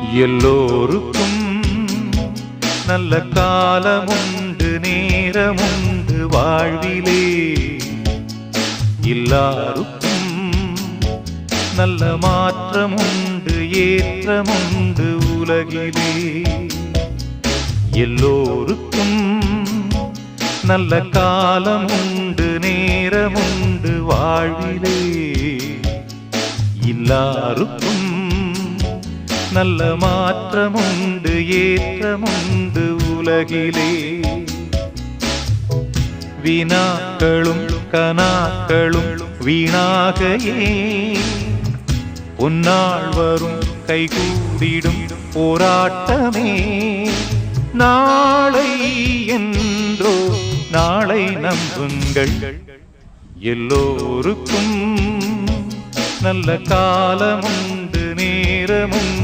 எல்லோருக்கும் நல்ல காலமுண்டு நேரமுண்டு வாழ்விலே. எல்லாருக்கும் நல்ல மாற்றமுண்டு ஏற்றமுண்டு உலகிலே. எல்லோருக்கும் நல்ல காலமுண்டு நேரமுண்டு வாழ்விலே. எல்லாருக்கும் நல்ல மாற்றமுண்டு ஏற்றமுண்டு உலகிலே. வினாக்களும் கனாக்களும் வீணாகையே பொன்னாள் வரும் கைகூடிடும் போராட்டமே. நாளை என்றோ நாளை நம்புங்கள். எல்லோருக்கும் நல்ல காலமுண்டு நேரமுண்டு